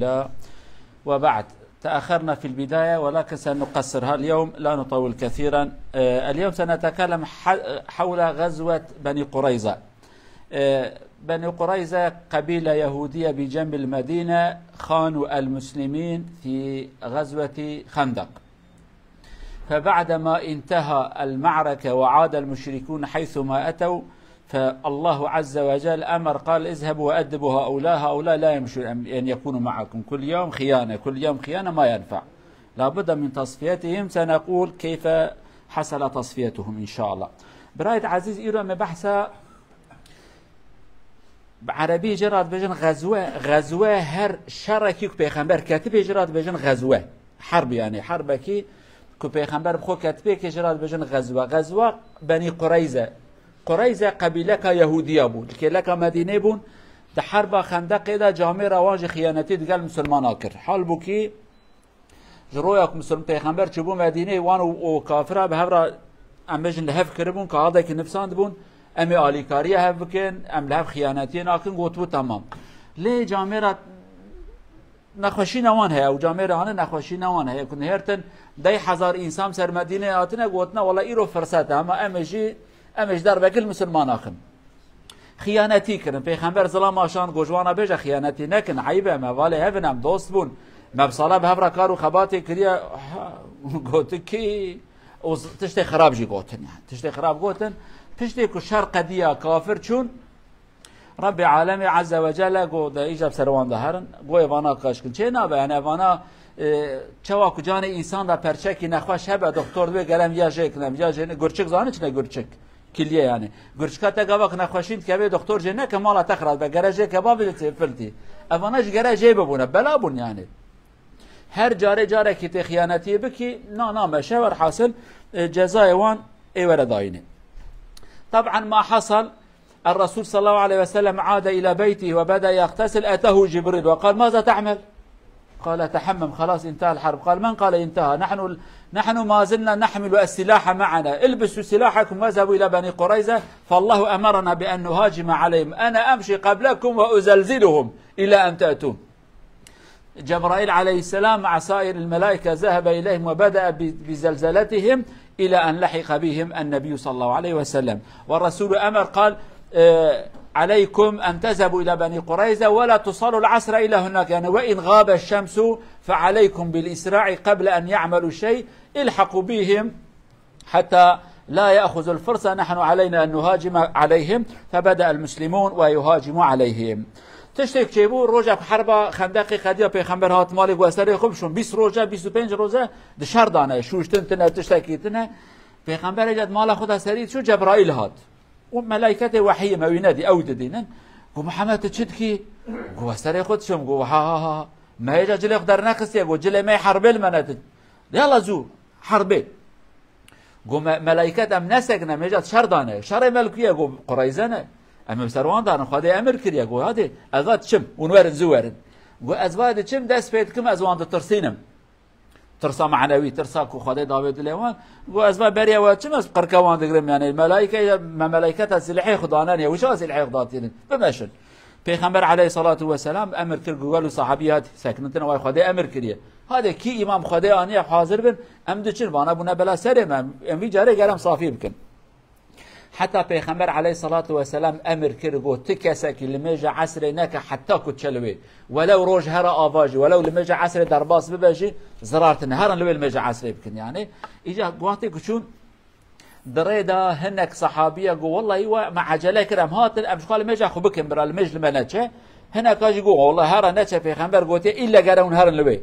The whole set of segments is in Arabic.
لا وبعد. تأخرنا في البداية ولكن سنقصرها اليوم، لا نطول كثيرا. اليوم سنتكلم حول غزوة بني قريظة. بني قريظة قبيلة يهودية بجنب المدينة، خانوا المسلمين في غزوة خندق. فبعدما انتهى المعركة وعاد المشركون حيثما أتوا، فالله عز وجل أمر قال اذهبوا وأدبوا هؤلاء لا يمشون أن يكونوا معكم، كل يوم خيانة كل يوم خيانة ما ينفع، لابد من تصفيتهم. سنقول كيف حصل تصفيتهم إن شاء الله. برايد عزيز إيرو مبحثة عربي جرات بجن غزوة هر شركي بيخمبر كاتب جرات بجن غزوة حرب، يعني حربكي بيخمبر بخو كاتبه جرات بجن غزوة بني قريظة قبيلة يهودية بون که لك مدينة بون ده حرب خندق ده جامعه رواج خيانتي دقال مسلمان آكر حال بو كي جرويك مسلم پیغمبر چبو مدينة وان و كافره به هفرا ام بجن لهف کربون که هاده که نفساند بون امی آلیکاریه هف بکن ام لهف خيانتي ناكن گوتو تمام لی جامعه نخوشی نوان هیا و جامعه آنه نخوشی نوان هیا کن هرتن 10,000 انسان سر مدينة آتنه گوتنا والله ایرو فرصته اما امش در بکل مسلمان آخن خیانتی کرن پیغمبر ظلام آشان گوجوانا بیجا خیانتی نکن عیبه موالی هفن هم دوست بون مبصاله به هفرا کارو خباتی کریا گوتن کی تشتی خراب جی گوتن، يعني تشتی خراب گوتن تشتی که شر قدیا کافر چون رب عالم عز وجل گو دا ایجاب سروان دهرن گو ایوانا کاشکن چه نابه، یعنی ایوانا چوا کجان انسان دا پرچکی نخواش هبه دکتور دوی گلم یا جکنم یا جن گرچک زانه چنه گرچک کلیه، يعني گرچکا تا گواک نخواشید که به دکتور جنه که مالا تخرج به گرجه کباب فلتی اواناش گرجه ببونه بلا بون، يعني هر جاره کی خیانتی بکی نا مشاور حاصل جزای وان ایور داینه. طبعا ما حصل الرسول صلى الله عليه وسلم عاد إلى بيته وبدأ يغتسل، أتاه جبريل وقال ماذا تعمل؟ قال تحمم خلاص انتهى الحرب. قال من قال انتهى؟ نحن ما زلنا نحمل السلاح معنا، البسوا سلاحكم واذهبوا إلى بني قريظة فالله أمرنا بأن نهاجم عليهم، أنا أمشي قبلكم وأزلزلهم إلى أن تأتون. جبرائيل عليه السلام مع سائر الملائكة ذهب إليهم وبدأ بزلزلتهم إلى أن لحق بهم النبي صلى الله عليه وسلم. والرسول أمر قال عليكم أن تذهبوا إلى بني قريظة ولا تصلوا العصر إلى هناك، يعني وإن غاب الشمس فعليكم بالإسراع قبل أن يعملوا شيء، الحقوا بهم حتى لا يأخذوا الفرصة، نحن علينا أن نهاجم عليهم. فبدأ المسلمون ويهاجموا عليهم. تشتك چيبو روجا حرب خندق قديا پیغمبر هات مالك واسر خوب شون 20 روزه 25 روزه دشار دانه شوشتن تنه تشتكيتنه پیغمبر جد مال خدا سريد شو جبرائيل هات وملائكته وحي موينادي او ددينن قو محمد تشدكي قو واسر خود شم قو ها ما يجا جل يقدر نقص يقو جل ما حرب المنات يلا زو حرب قو ملائكه ام نسقنا ما جات شر دانه شر ملكيه قو قريزنه اما سروان دارن خدا امر کریا گو هاده ازواد چم ونورن زورن گو ازواد چم دست پید کم ازوان ترسینم ترسا معنوی ترسا کو خدا داوود لیوان گو ازواد بریا و چم از قرکوان دگرم، يعني الملائکه ملائکه سلحی خدانان یا وشا سلحی خداتین بمشن. پیغمبر علیه الصلاه و السلام امر کرد گو صحابیات ساکنتن و خدا امر کریا هاده کی امام خدا انی حاضر بن ام دچن وانا بنا بلا سر ام وی جاره گرم صافی بکن. حتى پیغمبر عليه الصلاة والسلام امر کرد تکسک لمجا عصر نک حتى کچلوی ولو روج هر آواجی ولو لمجا عصر درباس ببجی زرارت نهارن لوی لمجا عصر بکن. يعني اجا قواتي كشون دريدا هنك صحابيه قو والله ايوه مع عجله كرم هات امش قال مجا خو بكم برا المجل منچه هناك اجي قو والله هر نچه پیغمبر قوتي الا قرون هرن لوي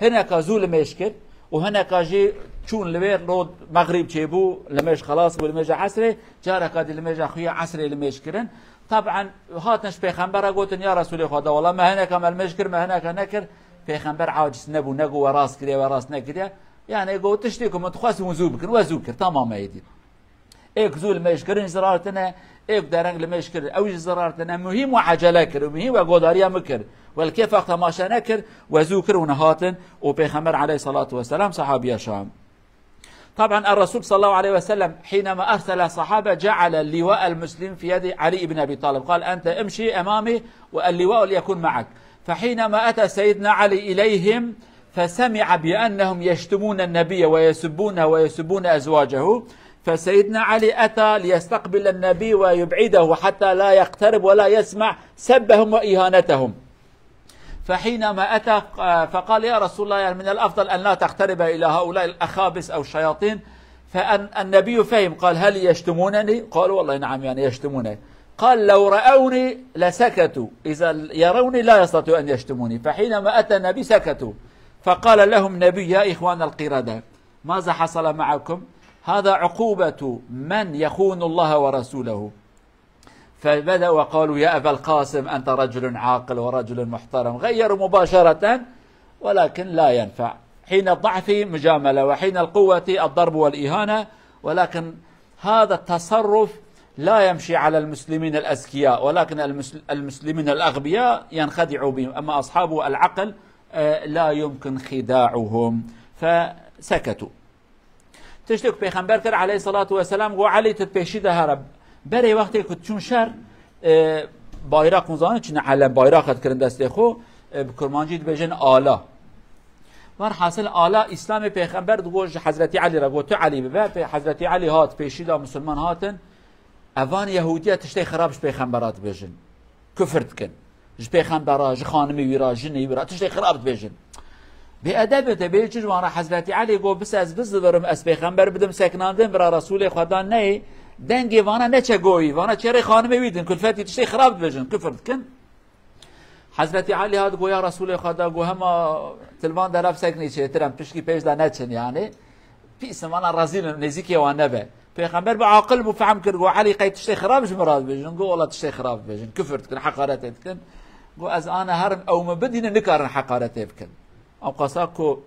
هناك زول مشكل وهناك اجي چون لوير رود مغرب چيبو لمش خلاص ولمج عصري جارك هذه لمج اخويا عصري لمش كرن. طبعا هاتنش پیغمبر قوتن يا رسول خدا والله ما هناك عمل مشكر ما هناك نكر پیغمبر عاجز نبو نگو وراس كريا وراس نكريا، يعني قوت تشتيكم تخاص وزوبكن وزوكر تمام يدي ايك زول مشكرن زرارتنا ايك درنگ لمشكر او زرارتنا مهم وعجله كر مهم وقداريا مكر والكيف وقت ما شنكر وزوكر ونهاتن وبيغمبر عليه الصلاه والسلام صحابي شام. طبعا الرسول صلى الله عليه وسلم حينما أرسل صحابة جعل اللواء المسلم في يد علي بن أبي طالب، قال أنت امشي أمامي واللواء ليكون معك. فحينما أتى سيدنا علي إليهم فسمع بأنهم يشتمون النبي ويسبونه ويسبون أزواجه، فسيدنا علي أتى ليستقبل النبي ويبعده حتى لا يقترب ولا يسمع سبهم وإهانتهم. فحينما أتى فقال يا رسول الله يعني من الأفضل أن لا تقترب إلى هؤلاء الأخابس أو الشياطين. فالنبي فهم، قال هل يشتمونني؟ قالوا والله نعم يعني يشتمونني. قال لو رأوني لسكتوا، إذا يروني لا يستطيعوا أن يشتموني. فحينما أتى النبي سكتوا. فقال لهم النبي يا إخوان القردة ماذا حصل معكم؟ هذا عقوبة من يخون الله ورسوله. فبدأوا وقالوا يا أبا القاسم أنت رجل عاقل ورجل محترم، غيروا مباشرة، ولكن لا ينفع. حين الضعف مجاملة وحين القوة الضرب والإهانة، ولكن هذا التصرف لا يمشي على المسلمين الأذكياء، ولكن المسلمين الأغبياء ينخدعوا بهم، أما أصحاب العقل لا يمكن خداعهم. فسكتوا. تشتك پیغمبر کرد علیه الصلاة والسلام گو علی تپیشی ده هرب بره وقتی که چون شر بایرق مزانه چون علم بایرقت کرن دسته خو کرمانجی بجن آلا ور حاصل آلا اسلام پیغمبر گوش حضرت علی را گو تو علی ببر حضرت علی هات پیشی ده مسلمان هاتن اوان یهودیه تشتی خرابش پیغمبرات بجن کفرت کن ج پیغمبرا ج خانمی ویرا جنی ویرا تشتی خرابت بجن بأدب تبيجج وانا حضرت علي گو بس از بزبرم از پیغمبر بدم سکناندم برا رسول خدا نه دنگی وانا نچه گویی وانا چهره خانمه ویدن کلفتی تشتی خراب بجن کفرت کن. حضرت علي هاد گو یا رسول خدا گو هما تلوان درف سکنی چه ترم پشکی پیش دا نچن یعنی پیس وانا رزیل نزیکی وانا به پیغمبر با عاقل مفهم کرد گو علی قید تشتی خرابش مراد بجن گو والله تشتی خراب بجن کفرت کن حقارت کن گو از انا هرم او مبدین نکارن حقارت بکن. او قصا کو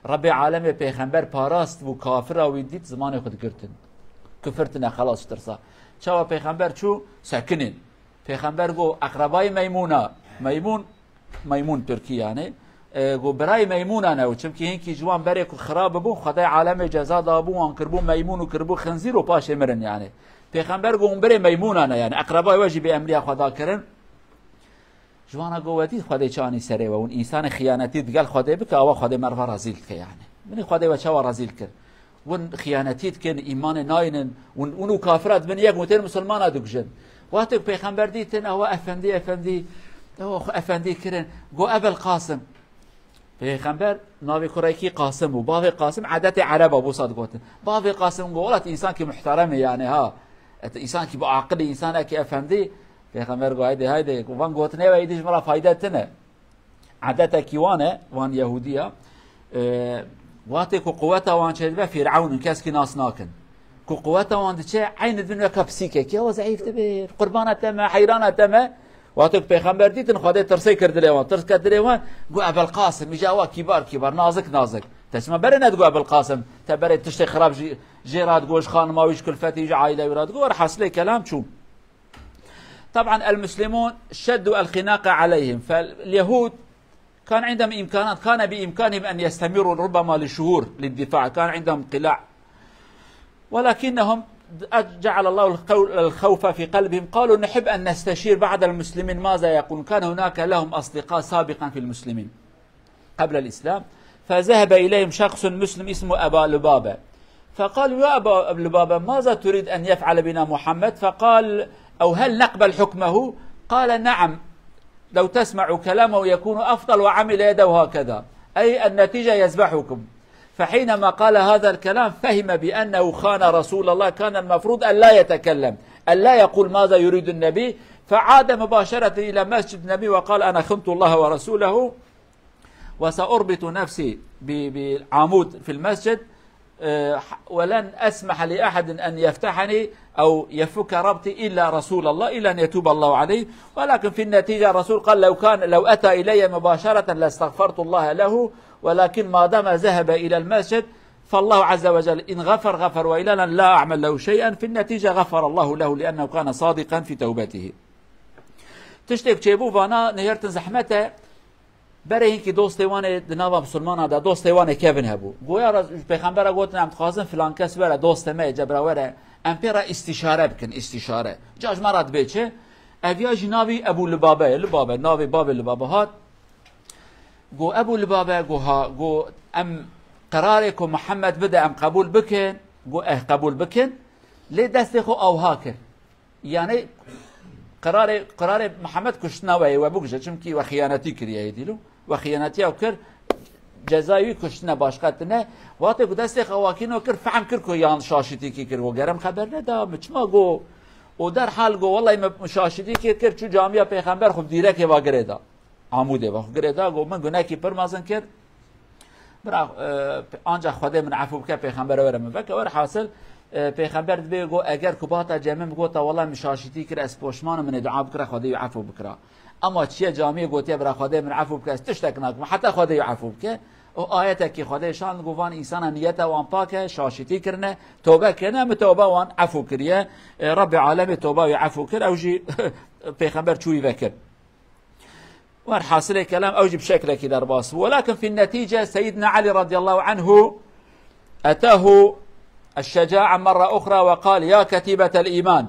رب عالم پیغمبر پاراست و کافر او دید زمان خود گرتن کفرتن خلاص ترسا چاو پیغمبر چو سکنین پیغمبر گو اقربای میمون ترکی یعنی گو برای میمونه نه چون که اینکی جوان بره کو خراب بو خدای عالم جزا دابو ان کربو میمون و کربو خنزیر و پاش مرن یعنی پیغمبر گو بره میمونه نه یعنی اقربای واجب امری خدا کرن جوانا گویی خدای چانی سره و اون انسان خیانتی دیگر خدای بک آوا خدای مروا رازیل که یعنی من خدای و چوا رازیل کرد اون خیانتیت کن ایمان ناینن اونو کافرات من یک متر مسلمان ادوجن وقتی پیغمبر دیتن آوا افندی افندی کرن گو ابل قاسم پیغمبر ناوی کرایکی قاسم و باوی قاسم عادت عرب ابو صاد گوتن باوی قاسم گولت انسان کی محترمه یعنی ها انسان کی با عقل انسان کی افندی پیغمبر گو هایده وان گوتنه و ایدیش مرا فایده تنه عادت کیوانه وان یهودیه وقتی کو قوت وان چه فرعون کس کی ناس ناکن کو قوت وان چه عین دنیا کپسیکه کی او ضعیف تبر قربانه تمه حیرانه تمه وقتی پیغمبر دیتن خدای ترسی کرد لیوان ترس کرد لیوان گو ابو القاسم میجاوا کبار نازک تسمع برنه گو ابو القاسم تبر تشتی خراب جيرات گوش خانماويش كلفتي عائله وراد گو حاصل كلام شو. طبعا المسلمون شدوا الخناق عليهم، فاليهود كان عندهم إمكانات، كان بإمكانهم أن يستمروا ربما لشهور للدفاع، كان عندهم قلاع، ولكنهم جعل الله الخوف في قلبهم، قالوا نحب أن نستشير بعض المسلمين ماذا يقول. كان هناك لهم أصدقاء سابقا في المسلمين قبل الإسلام، فذهب إليهم شخص مسلم اسمه أبا لبابة، فقالوا يا أبا لبابة ماذا تريد أن يفعل بنا محمد؟ فقال أو هل نقبل حكمه؟ قال نعم لو تسمعوا كلامه يكون أفضل، وعمل يده هكذا، أي النتيجة يذبحكم. فحينما قال هذا الكلام فهم بأنه خان رسول الله، كان المفروض أن لا يتكلم، أن لا يقول ماذا يريد النبي، فعاد مباشرة إلى مسجد النبي وقال أنا خنت الله ورسوله وسأربط نفسي بالعمود في المسجد ولن أسمح لأحد أن يفتحني أو يفك ربطي إلا رسول الله، إلا أن يتوب الله عليه. ولكن في النتيجة الرسول قال لو أتى إلي مباشرة لاستغفرت الله له، ولكن ما دام ذهب إلى المسجد فالله عز وجل إن غفر وإلا لا أعمل له شيئا. في النتيجة غفر الله له لأنه كان صادقا في توبته. تشتك چيبو وانا نهرتن زحمته برای اینکه دوستوانه دنوا مسلمان دا دوستوانه کبن هبو گویا پیغمبر گفت نم خواستم فلان کس بره دوست ما جبراوره امپیرا استشاره بکن، استشاره جاج مراد بچه اویا جنابی ابو لبابه ناوی باب لبابه هات گو ابو لبابه گو ام قرارك محمد بدا ام قبول بكن گو قبول بكن لي دست خو اوها كر يعني قرار محمد كشتنا و بوجه چمكي وخيانتي كريه ديلو وخيانتي او كر جزاوي كشتنا باشقتنا وقت گو دست خواكينو كر فهم كر كو يان شاشتي كي كر گرم خبر ندا مچما گو و در حال گو والله شاشتي كي كر چو جامعه پیغمبر خو ديرك و گريدا عموده و گريدا گو من گناكي پرمازن كر برا آنجا خدا من عفو بکه پیغمبر ورم بکه ور حاصل پیغمبر بگو اگر کباتا جمع بگو تا والله مشاشتی کر اس پوشمان من دعا بکره خدا عفو بکره اما چیه جامعه گوتی برا خدا من عفو بکه تشتک نک حتی خدا عفو بکه او آیت کی خدا شان گوان انسان نیت وان پاکه شاشتی کرنه توبه کنه متوبه وان عفو کریه رب العالمین توبه و عفو کر اوجی پیغمبر چوی وکر والحاصل كلام أوجب شكله كده رباص ولكن في النتيجة سيدنا علي رضي الله عنه أتاه الشجاعة مرة أخرى وقال يا كتيبة الإيمان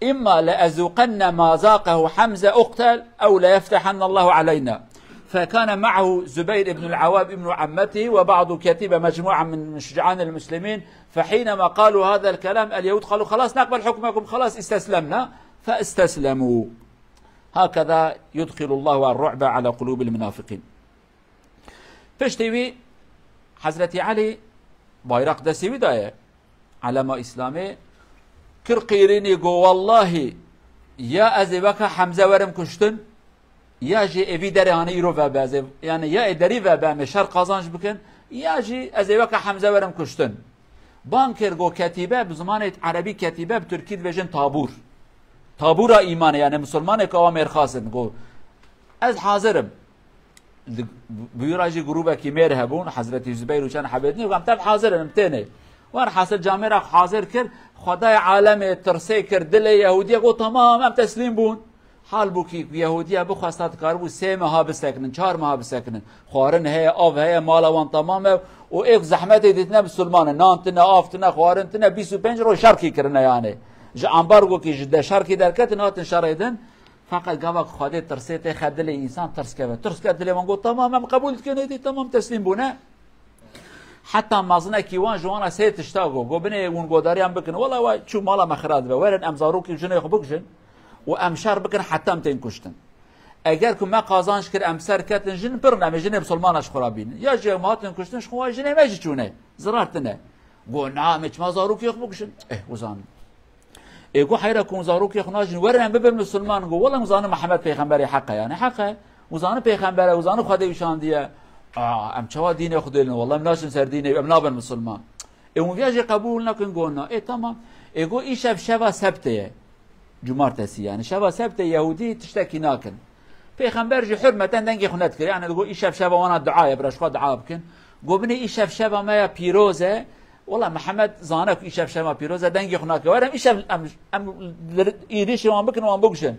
إما لأذوقن ما ذاقه حمزة أقتل أو ليفتحن الله علينا فكان معه زبير بن العوام ابن عمته وبعض كتيبة مجموعة من شجعان المسلمين فحينما قالوا هذا الكلام اليهود قالوا خلاص نقبل حكمكم خلاص استسلمنا فاستسلموا هكذا يدخل الله الرعب على قلوب المنافقين پشتیوی حضرت علی بایرق دستیوی دایه علما اسلامی کر قیرینی گو والله یا از وکا حمزه ورم کشتن یا جی اوی داری هانی ایرو و بازه یعنی یا اداری و بامه شر قازانش بکن یا جی از وکا حمزه ورم کشتن بانکر گو کتیبه بزمان عربی کتیبه بترکید وجن طابور طابور ایمان یعنی مسلمان که آمیر خاصن گو از حاضرم بیراجی گروه کی میر هبون حضرت زبیر و چند حبیدنی و تب حاضرم امتنه وار حاصل جامعه را حاضر کرد خدای عالم ترسی کرد دل یهودی گو تمام ام تسلیم بون حال بو کی یهودی بو خواستات کار بو 3 ماه بسکنن 4 ماه بسکنن خوارن هي آب هي مال وان تمام و ایک زحمت دیدن مسلمان نانتنا آفتنا خوارنتنا 25 رو شرکی کرنه یعنی امبارگو که جده شرکی درکت ناتن شرایدن فقط گاوا خاده ترسیت خدل انسان ترس که دل من گفت تمام قبول کنید تمام تسلیم بونه حتی مازنه کیوان جوانا سه تشتاگو گو بنه اون گوداری هم بکن والله وای چو مالا مخراد و ورن امزارو کی جنه خو بکشن و امشار بکن حتی ام تین کشتن اگر که ما قازانش کر امسر کتن جن برنامه جن مسلمانش خرابین یا جماعتن کشتنش خو جنه ماجی چونه زرارتنه گو نامچ مازارو کی خو بکشن وزان ایگو حیره کن زاروک یخناجن ورن ببر مسلمان گو والله مزان محمد پیغمبر حقه یعنی حقه مزان پیغمبر مزان خدا ایشان دیه ام چوا دین خودلن والله مناشن سر دین ام نابن مسلمان اون ویاج قبول نکن گونا تمام ایگو ای شب سبته جمعرتسی یعنی شب سبته یهودی تشتکی ناکن پیغمبر جی حرمتا دنگی خونت کر یعنی گو ای شب وانا دعای برش خود دعا بکن گو بنی ای شب ما پیروزه والله محمد زانك إيشاف شما بيروزا دنجي خناك ورم إيشاف أم إيريش وان بكن وان بكشن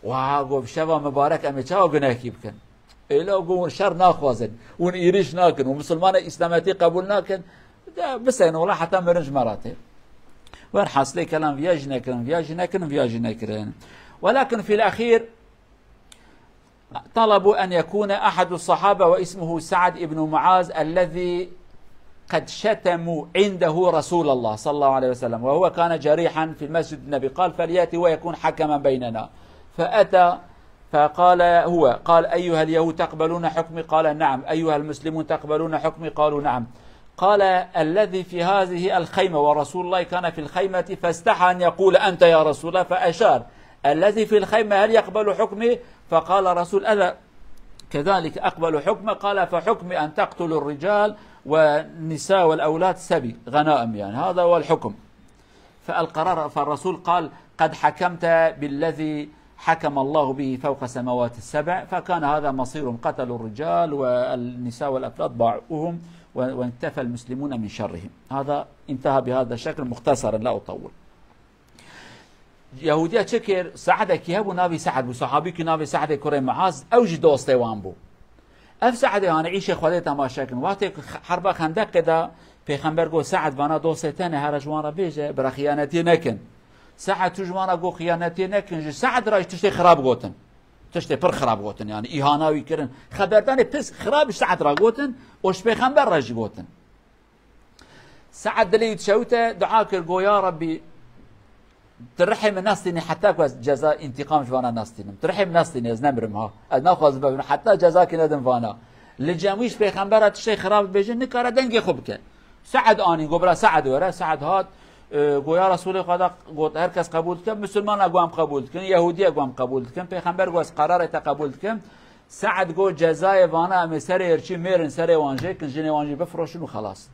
وعقوب شوا مبارك أم يتشاو جناكي بكن إلا وقول شر ناخوازن ون إيريش ناكن ومسلمان إسلاماتي قبول ناكن بس يعني والله حتى مرنج مراتب وين حاصل كلام فياجنا كرن ولكن في الأخير طلبوا أن يكون أحد الصحابة واسمه سعد بن معاذ الذي قد شتموا عنده رسول الله صلى الله عليه وسلم وهو كان جريحا في المسجد النبي قال فليأتي ويكون حكما بيننا فأتى فقال قال أيها اليهود تقبلون حكمي قال نعم أيها المسلمون تقبلون حكمي قالوا نعم قال الذي في هذه الخيمة ورسول الله كان في الخيمة فاستحى أن يقول أنت يا رسول الله فأشار الذي في الخيمة هل يقبل حكمي فقال رسول ألا كذلك أقبل حكمه قال فحكمي أن تقتلوا الرجال والنساء والأولاد سبي غنائم يعني هذا هو الحكم فالقرار فالرسول قال قد حكمت بالذي حكم الله به فوق سماوات السبع فكان هذا مصيرهم قتلوا الرجال والنساء والأولاد باعوهم وانتفى المسلمون من شرهم هذا انتهى بهذا الشكل مختصرا لا أطول يهودية شكر سعد كيهب نابي سعد بصحابي كنابي سعد كريم معاذ أوجي دوستي وانبو اف سعد يعني عيشه خودت ما شكل وقت حرب خندق كده پیغمبر گو سعد وانا دوستانه هر جوان را بیجه برا خیانتی نکن سعد تجمانا جو خيانتي نكن سعد راج تشتي خراب قوتن تشتي بر خراب قوتن يعني إهانة ويكرن خبرداني بس خراب سعد را قوتن وش بيخنبر راج قوتن سعد دلي تشوته دعاك الجو يا ربي ترحم الناس تاني حتى كويس جزاء انتقام جوانا الناس تاني ترحم الناس تاني از نمرمها از ناخذ بابنا حتى جزاك ندم فانا لجميش بيخنبر تشتي خراب بيجن نكاره دنگي خوبك سعد آنی گوبرا سعد وره سعد هات گویا رسول خدا گوت هر کس قبول کن مسلمان اگوام قبول کن یهودی اگوام قبول کن پیغمبر گوس قرار تا قبول کن سعد گو جزای وانا ام سر ارچی میرن سر وانجه کن جن وانجه بفروشن و خلاص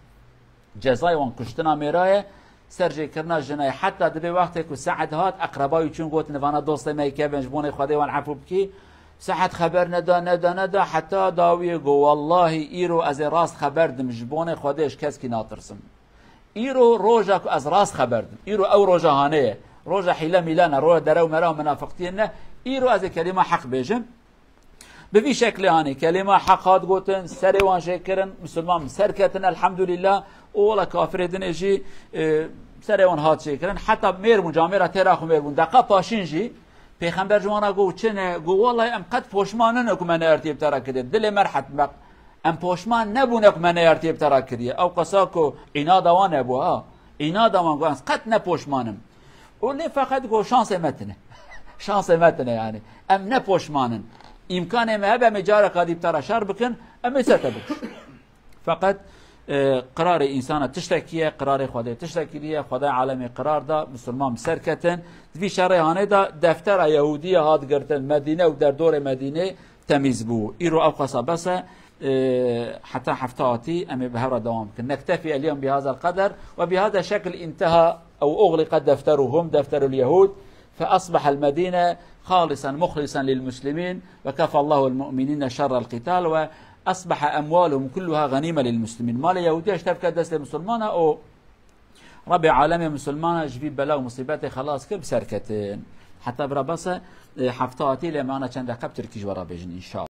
جزای وان کشتنا میرای سرجه کرنا جنای حتی دبی وقتی که سعد هات اقربای چون گوت نوانا دوست میکه بنجبون خدا وان عفو بکی سعد خبر ندا حتی داوی گو والله ایرو از راست خبر دم جبون خودش کس کی ناترسم ایرو روزا از راست خبر دم ایرو او روزا هانه روزا حیله میلانه روزا درو مرا منافقتین ایرو از کلمه حق بیجم به شکل هانی کلمه حق هات گوتن سر وان شکرن مسلمان سرکتن الحمدلله اولا کافر دنجی سر وان هات شکرن حتی میر مجامره تراخ میر بون دقیقه پاشینجی پیغمبر جوانا گو چنه گو والله ام قد پوشمان نکو من ارتیب ترا کردی دل مرحت مق ام پوشمان نبونه که من ارتیب ترا کردی او قصاکو عناد وان ابو ها عناد وان گو قد نپوشمانم ولی فقط گو شانس متنه يعني ام نپوشمانن امکان ما هبه مجاره قادیب ترا شر بکن ام ستبک فقط قرار انسان تشتكيه قرار خدا تشتكيه خدا عالمي قرار دا مسلمان سركتن في شريانه دا دفتر يهوديه هاد قرتن مدينه ودر دور مدينه تميز بو ايرو او بس حتى حفتاتي ام بهذا دوام نكتفي اليوم بهذا القدر وبهذا الشكل انتهى او اغلق دفترهم دفتر اليهود فاصبح المدينه خالصا مخلصا للمسلمين وكفى الله المؤمنين شر القتال أصبح أموالهم كلها غنيمة للمسلمين مال يهودية اشتبكت دست المسلمان أو ربي عالمي مسلمان جبيب بلا ومصيبات خلاص كل بسركتين حتى برا بس حفتاتي لما أنا كان رقب تركيج ورا بيجن إن شاء الله.